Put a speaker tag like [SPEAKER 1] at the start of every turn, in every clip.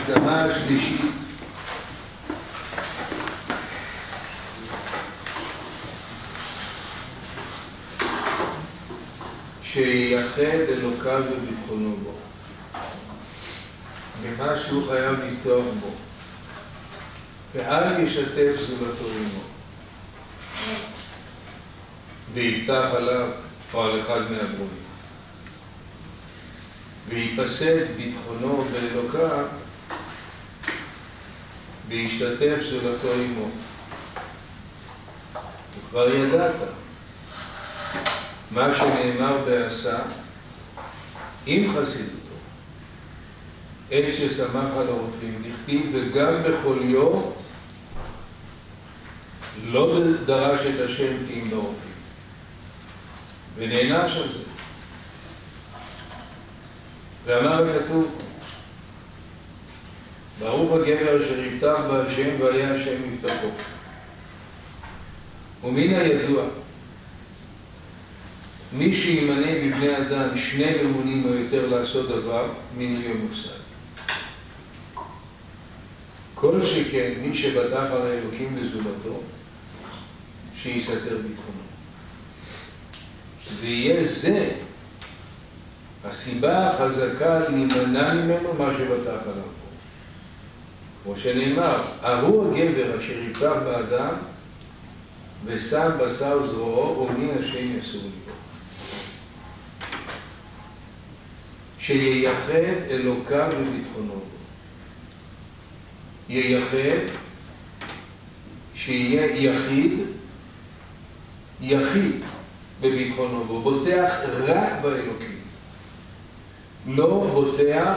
[SPEAKER 1] ההקדמה השלישית שייחד אלוקיו וביטחונו בו, במה שהוא חייב לפתוח בו, ואל ישתף זולתו עמו, ויפתח עליו או על אחד מהברואים, ויפסד ביטחונו באלוקיו, וישתתף זולתו עמו. וכבר ידעת מה שנאמר בעשה עם חסידותו, עת ששמח על הרופאים, דכתיב וגם בחוליו לא דרש את השם כי אם ברופאים, ונענש על זה. ואמר הכתוב, ברוך הגבר אשר יפתח בהשם והיה השם יפתחו. ומן הידוע, מי שימנה בבני אדם שני ממונים או יותר לעשות דבר, מינויו מופסד. כל שכן, מי שבטח על האלוקים בזולתו, שיסתר ביטחונו. ויהיה זה הסיבה החזקה להימנע ממנו מה שבטח עליו. כמו שנאמר, ארור הגבר אשר יפתח באדם ושם בשר זרועו ומן השם יסור ליבו. שייחד אלוקיו וביטחונו בו. ייחד, שיהיה יחיד בביטחונו בו, בוטח רק באלוקים. לא בוטח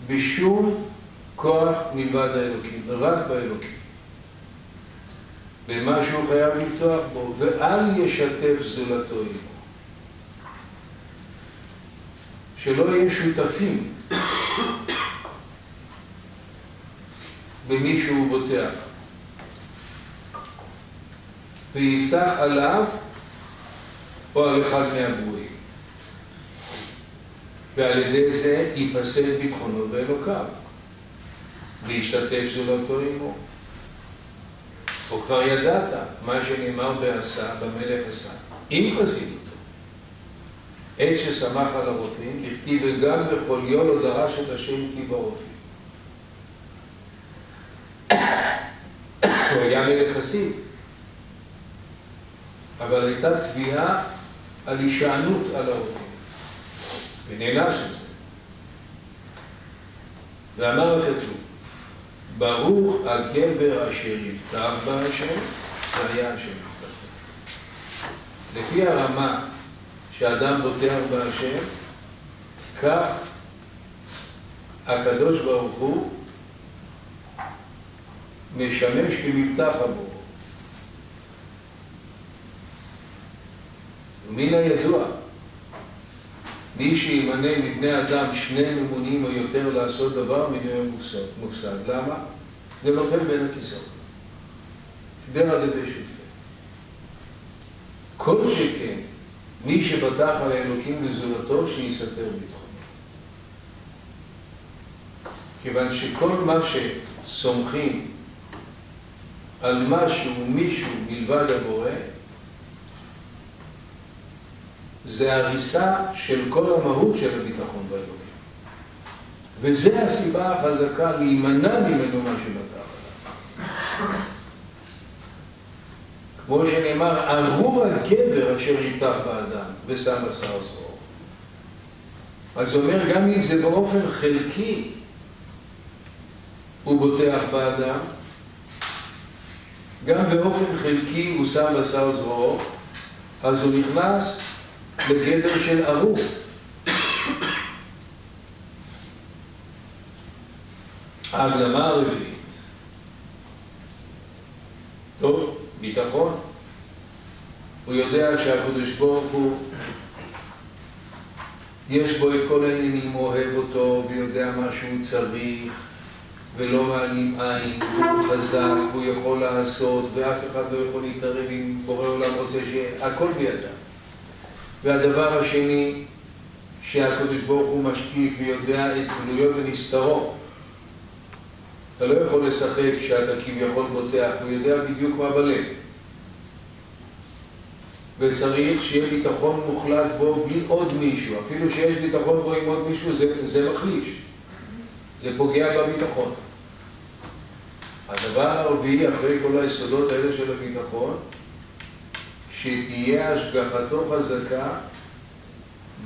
[SPEAKER 1] בשום כוח מלבד האלוקים, רק באלוקים. במה שהוא חייב לפתוח בו, ואל ישתף זולתו עמו. שלא יהיה שותפים במי שהוא בוטח. ויפתח עליו או על אחד מהברואים. ועל ידי זה ייפסד ביטחונו באלוקיו, וישתתף זולתו עמו. וכבר ידעת מה שנאמר בעשה, במלך עשה, עם חסידותו. עת ששמח על הרופאים, דכתיב וגם בחוליו לא דרש את השם כי ברופאים. הוא היה מלך חסיד, אבל הייתה תביעה על הישענות על הרופאים, ונענש על זה. ואמר הכתוב, ברוך הגבר אשר יפתח בהשם והיה השם יפתח. לפי הרמה שאדם בוטח בהשם, כך הקדוש ברוך הוא משמש כמבטח עבורו. ומן הידוע, מי שימנה מבני אדם שני ממונים או יותר לעשות דבר, מינויו מופסד. למה? זה נופל בין הכיסאות. דר על ידי שותפה. כל שכן, מי שבטח על האלוקים בזולתו, שיסתר ביטחונו. כיוון שכל מה שסומכים על משהו, מישהו מלבד הבורא, זה הריסה של כל המהות של הביטחון באלוקים. וזה הסיבה החזקה להימנע ממנו מה שבטח עליו. כמו שנאמר, ארור הגבר אשר יפתח באדם ושם בשר זרועו. אז הוא אומר, גם אם זה באופן חלקי הוא בוטח באדם, גם באופן חלקי הוא שם בשר זרועו, אז הוא נכנס בגדר של ארור. ההקדמה הרביעית. טוב, ביטחון. הוא יודע שהקדוש ברוך הוא יש בו את כל העניינים, הוא אוהב אותו ויודע מה שהוא צריך ולא מעלים עין, הוא חזק והוא יכול לעשות ואף אחד לא יכול להתערב אם בורא עולם רוצה שהכל בידיו. והדבר השני, שהקדוש ברוך הוא משקיף ויודע את גלויות ונסתרות. אתה לא יכול לשחק כשאתה כביכול בוטח, הוא יודע בדיוק מה בלב. וצריך שיהיה ביטחון מוחלט בו בלי עוד מישהו. אפילו שיש ביטחון בו עם עוד מישהו, זה מחליש. זה פוגע בביטחון. הדבר הרביעי, אחרי כל היסודות האלה של הביטחון, שתהיה השגחתו חזקה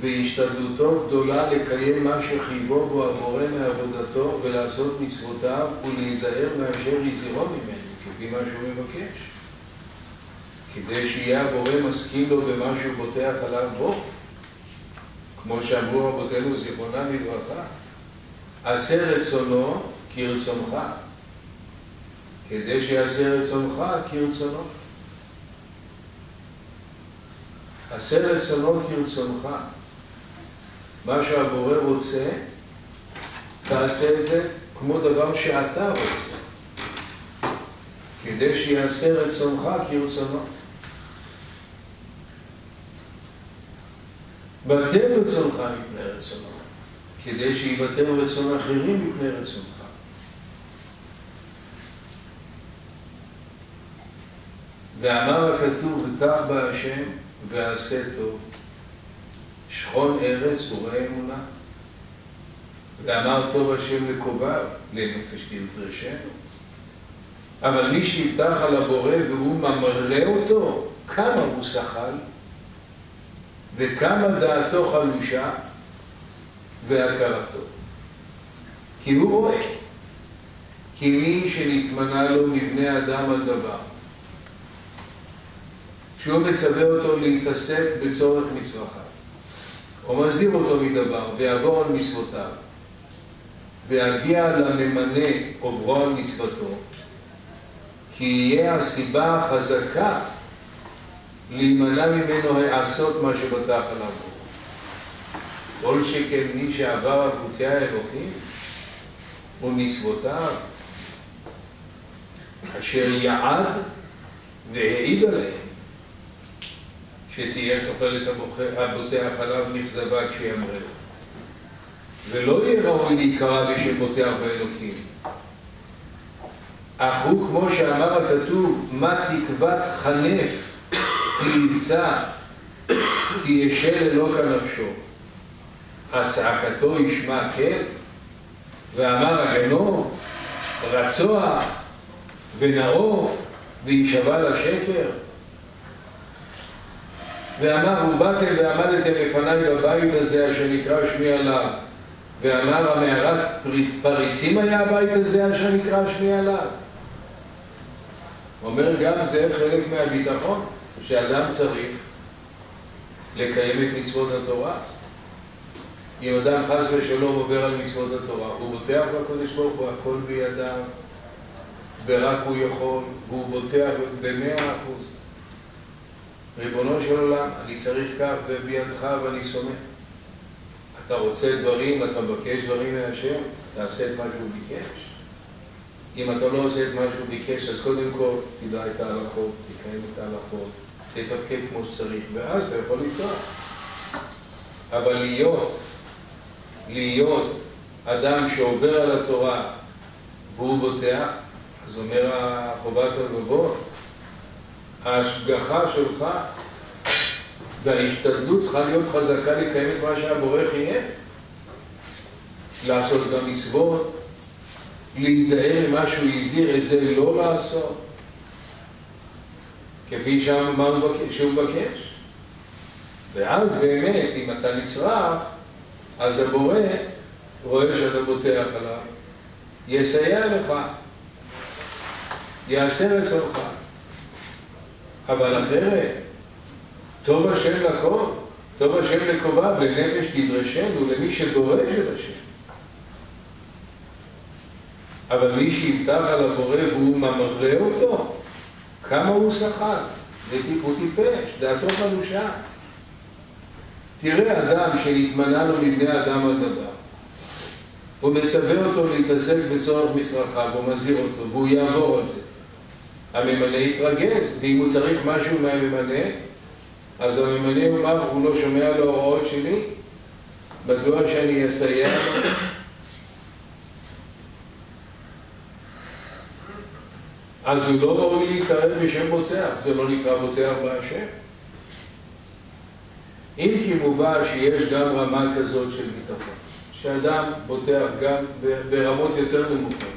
[SPEAKER 1] והשתדלותו גדולה לקיים מה שחייבו בו הבורא מעבודתו ולעשות מצוותיו ולהיזהר מאשר הזהירו ממנו, כפי מה שהוא מבקש. כדי שיהיה הבורא מסכים לו במה שהוא בוטח עליו בו, כמו שאמרו רבותינו זיכרונם לברכה, עשה רצונו כרצונך, כדי שיעשה רצונך כרצונו. עשה רצונו כרצונך. מה שהבורא רוצה, תעשה את זה כמו דבר שאתה רוצה, כדי שיעשה רצונך כרצונו. בטל רצונך מפני רצונו, כדי שיבטל רצון אחרים מפני רצונך. ואמר הכתוב, בטח בהשם ועשה טוב, שכון ארץ וראה אמונה. ואמר טוב השם לקוביו, לנפש כידרשנו. אבל מי שיבטח על הבורא והוא ממראה אותו, כמה הוא שחל, וכמה דעתו חלושה והכרתו. כי הוא רואה, כי מי שנתמנה לו מבני אדם על דבר, שהוא מצווה אותו להתעסק בצורך מצרכיו, או מזהיר אותו מדבר ויעבור על מצוותיו, והגיע לממנה עוברו על מצוותו, כי יהיה הסיבה החזקה להימנע ממנו העשות מה שבטח עליו. כל שכן מי שעבר על חוקי האלוקים ומצוותיו, אשר יעד והעיד עליהם, שתהיה תוחלת הבוטח עליו נכזבה כשיאמרו. ולא יהיה ראוי להיקרא בשם בוטח באלוקים. אך הוא, כמו שאמר הכתוב, מה תקוות חנף כי ימצא, כי ישל אלוקה נפשו. הצעקתו ישמע כן, ואמר הגנוב, רצוח ונעוף וישבע לשקר. ואמר, ובאתם ועמדתם לפניי בבית הזה אשר נקרא שמי עליו. ואמר, המערת פריצים היה הבית הזה אשר נקרא שמי עליו. אומר, גם זה חלק מהביטחון, שאדם צריך לקיים את מצוות התורה. אם אדם חס ושלום עובר על מצוות התורה, הוא בוטח בקודש ברוך הוא, הכל בידיו, ורק הוא יכול, והוא בוטח ב100%. ריבונו של עולם, אני צריך כך ובידך ואני סומך. אתה רוצה דברים, אתה מבקש דברים מהשם, תעשה את מה שהוא ביקש. אם אתה לא עושה את מה שהוא ביקש, אז קודם כל תדע את ההלכות, תקיים את ההלכות, תתפקד כמו שצריך, ואז אתה יכול לפתוח. אבל להיות אדם שעובר על התורה והוא בוטח, אז אומר חובת הלבבות, ההשגחה שלך וההשתדלות צריכה להיות חזקה לקיים את מה שהבורא חייב. לעשות גם מצוות, להיזהר ממה שהוא הזהיר, את זה לא לעשות. כפי שהוא מבקש. ואז באמת, אם אתה נצרך, אז הבורא רואה שאתה בוטח עליו, יסייע לך, יעשה רצונך. אבל אחרת, טוב השם לכל, טוב השם לקוביו, לנפש תדרשנו, למי שדורש את השם. אבל מי שיבטח על הבורא והוא ממראה אותו, כמה הוא שחל, הוא טיפש, דעתו חלושה. תראה אדם שנתמנה לו מבני אדם על דבר, הוא מצווה אותו להתעסק בצורך מצרכיו, הוא מזהיר אותו, והוא יעבור על זה. הממנה יתרגז, ואם הוא צריך משהו מהממנה, אז הממנה אומר, הוא לא שומע להוראות שלי, מדוע שאני אסייע לו? אז הוא לא ראוי להיקרא בשם בוטח, זה לא נקרא בוטח בהשם. אם כי מובא שיש גם רמה כזאת של ביטחון, שאדם בוטח גם ברמות יותר נמוכות,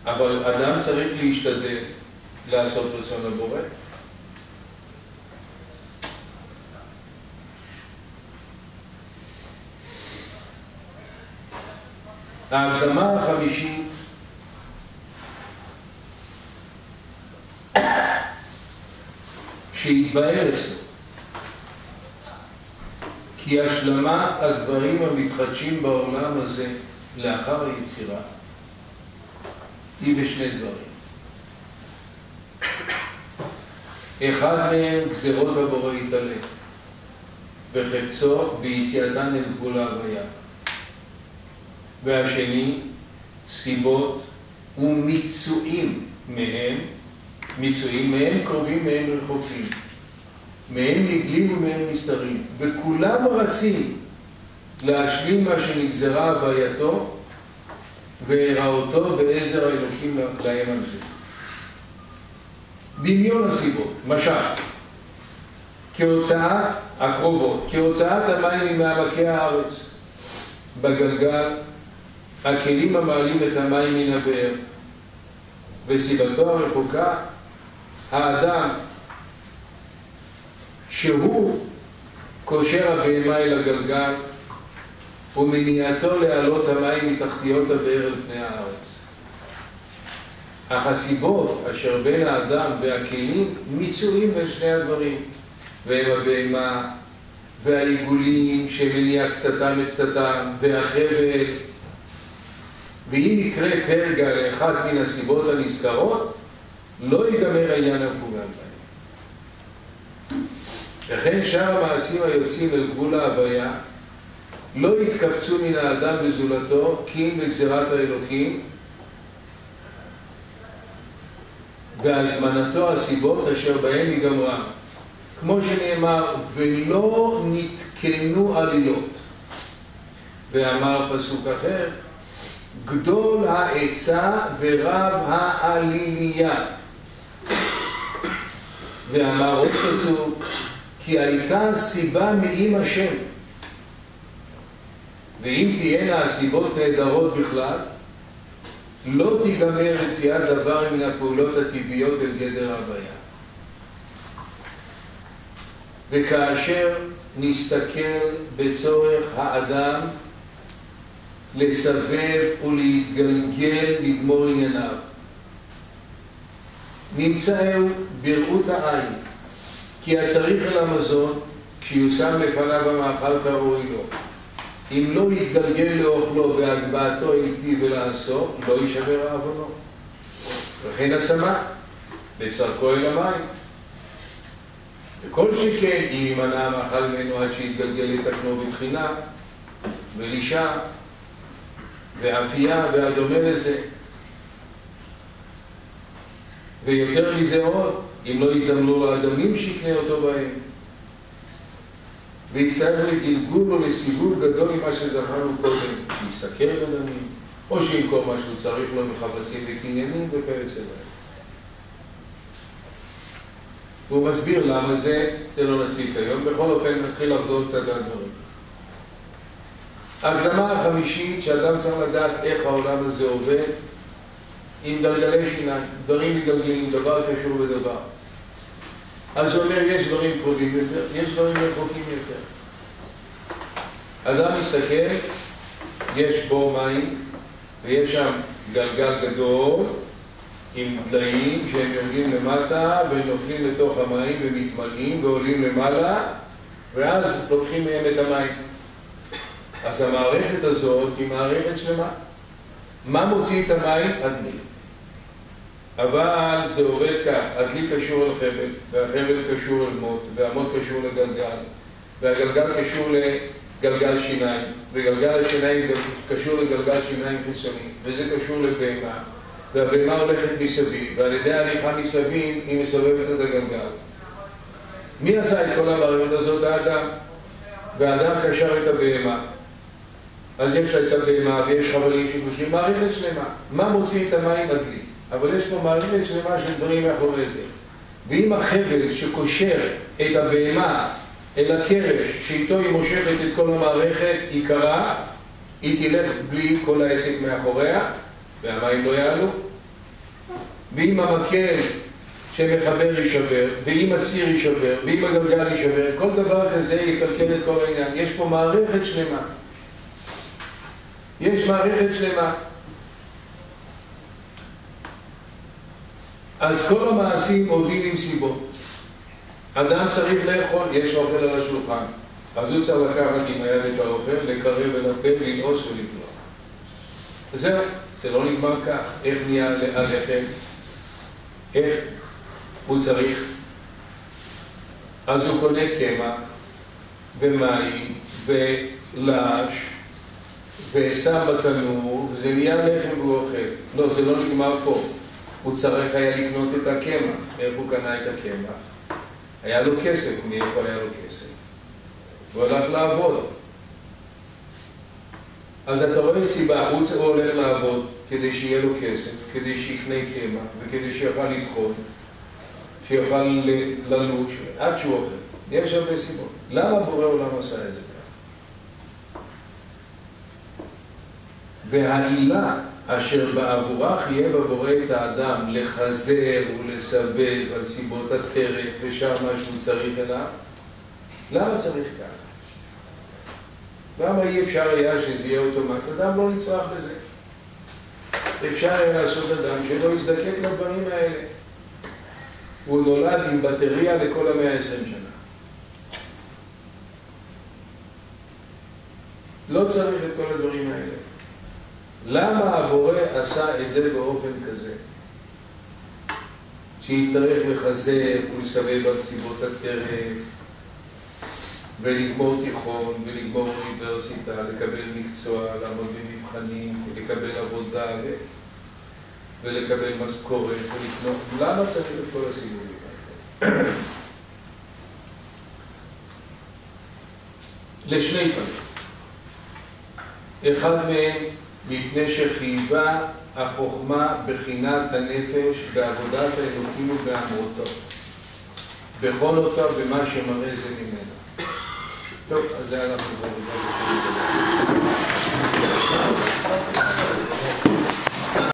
[SPEAKER 1] אבל אדם צריך להשתדל לעשות רצון הבורא. ההקדמה החמישית שהתבהר אצלו כי השלמת הדברים המתחדשים בעולם הזה לאחר היצירה היא בשני דברים. אחד מהם גזירות הבורא יתעלה וחפצו ביציאתן אל גבול ההוויה, והשני סיבות ומיצויים מהם, מיצויים מהם קרובים מהם רחוקים, מהם נגלים ומהם נסתרים, וכולם רצים להשלים מה שנגזרה הווייתו והראותו בעזר האלוקים להם על זה. דמיון הסיבות, משל, כהוצאת הקרובות, כהוצאת המים ממעמקי הארץ בגלגל, הכלים המעלים את המים מן הבאר, וסיבתו הרחוקה, האדם שהוא קושר הבהמה אל הגלגל ומניעתו להעלות המים מתחתיות הבאר אל פני הארץ. אך הסיבות אשר בין האדם והכלים מיצויים בין שני הדברים, והם הבהמה והעיגולים שמניע קצתם את קצתם והחבל. ואם יקרה פרגע לאחד מן הסיבות הנזכרות, לא ייגמר העניין הפוגם בהם. וכן שאר המעשים היוצאים אל גבול ההוויה לא יתקבצו מן האדם וזולתו כי אם בגזירת האלוקים והזמנתו הסיבות אשר בהם ייגמרה, כמו שנאמר ולא נתקנו עלילות. ואמר פסוק אחר, גדול העצה ורב העליליה. ואמר עוד פסוק, כי הייתה סיבה מעם השם. ואם תהיינה הסיבות נהדרות בכלל, לא תיגמר יציאת דבר מן הפעולות הטבעיות אל גדר ההוויה. וכאשר נסתכל בצורך האדם לסבב ולהתגלגל לגמור ענייניו, נמצאהו בראות העין, כי הצריך אל המזון כשיושם לפניו המאכל כראוי לו. אם לא יתגלגל לאוכלו בהגבהתו אל פיו ולעשו, לא יישבר עוונו. וכן הצמא בצרכו אל המים. וכל שכן אם יימנע המאכל ממנו עד שיתגלגל לתקנו בתחינה ולישה ואפייה והדומה לזה. ויותר מזה עוד, אם לא יזדמנו לו אדמים שיקנה אותו בהם, ויצטרך לגלגול או לסיבוב גדול ממה שזכרנו קודם, שיסתכל בדמים, או שיקור מה שהוא צריך לו מחפצים וקניינים וכיוצא בהם. והוא מסביר למה זה לא נספיק היום. בכל אופן נתחיל לחזור קצת על דברים. ההקדמה החמישית שאדם צריך לדעת איך העולם הזה עובד, עם גלגלי שיניים, דברים מגלגלים, דבר קשור בדבר. אז הוא אומר, יש דברים קרובים יותר, יש דברים רחוקים יותר. אדם מסתכל, יש בו מים, ויש שם גלגל גדול, עם דליים שהם יורדים למטה, ונופלים לתוך המים ומתמלאים, ועולים למעלה, ואז לוקחים מהם את המים. אז המערכת הזאת היא מערכת שלמה. מה מוציא את המים? הדלי. אבל זה עובד כך, הדלי קשור אל חבל, והחבל קשור אל מות, והמות קשור לגלגל, והגלגל קשור לגלגל שיניים, וגלגל השיניים קשור לגלגל שיניים חיצוני, וזה קשור לבהמה, והבהמה הולכת מסביב, ועל ידי ההליכה מסביב היא מסובבת את הגלגל. מי עשה את כל המערכת הזאת? האדם. והאדם קשר את הבהמה, אז יש לה את הבהמה ויש חבלים שקושרים מערכת שלמה. מה מוציא את המים הדלי? אבל יש פה מערכת שלמה של דברים מאחורי זה. ואם החבל שקושר את הבהמה אל הקרש, שאיתו היא מושכת את כל המערכת, היא קרה, היא תלך בלי כל העסק מאחוריה, והמים לא יעלו. ואם המקל שמחבר יישבר, ואם הציר יישבר, ואם הגלגל יישבר, כל דבר כזה יקלקל את כל העניין. יש פה מערכת שלמה. יש מערכת שלמה. אז כל המעשים עובדים עם סיבות. אדם צריך לאכול, יש אוכל על השולחן. אז הוא צריך לקחת עם היד את האוכל, לקרב ולפה, לנעוש ולקלוע. זהו, זה לא נגמר כך. איך נהיה הלחם? איך הוא צריך? אז הוא קונה קמח ומים ולש ושם בתנור, וזה נהיה לחם והוא אוכל. לא, זה לא נגמר פה. הוא צריך היה לקנות את הקמח. איך הוא קנה את הקמח? היה לו כסף. מאיפה היה לו כסף? הוא הלך לעבוד. אז אתה רואה סיבה, הוא הולך לעבוד כדי שיהיה לו כסף, כדי שיקנה קמח וכדי שיוכל לבחון, שיוכל ללוש, עד שהוא אוכל. יש הרבה סיבות. למה בורא עולם עשה את זה כך? והעילה אשר בעבורה חייב הבורא את האדם לחזר ולסבב על סיבות הטרף ושאר מה שהוא צריך אליו, למה צריך כך? למה אי אפשר היה שזה יהיה אוטומט? אדם לא נצרך בזה. אפשר היה לעשות אדם שלא יזדקק לדברים האלה. הוא נולד עם בטריה לכל 120 שנה. לא צריך את כל הדברים האלה. למה הבורא עשה את זה באופן כזה? שיצטרך לחזר ולסבב על סיבות הטרף, ולגמור תיכון, ולגמור אוניברסיטה, לקבל מקצוע, לעמוד במבחנים, לקבל עבודה, ולקבל משכורת, ולקנות. למה צריך את כל הסיבובים האלה? לשני פנים. אחד מהם, מפני שחייבה החוכמה בחינת הנפש בעבודת האלוקים ובאמרותו. בכל אותו במה שמראה זה ממנו. טוב, אז זה אנחנו כבר בזמן.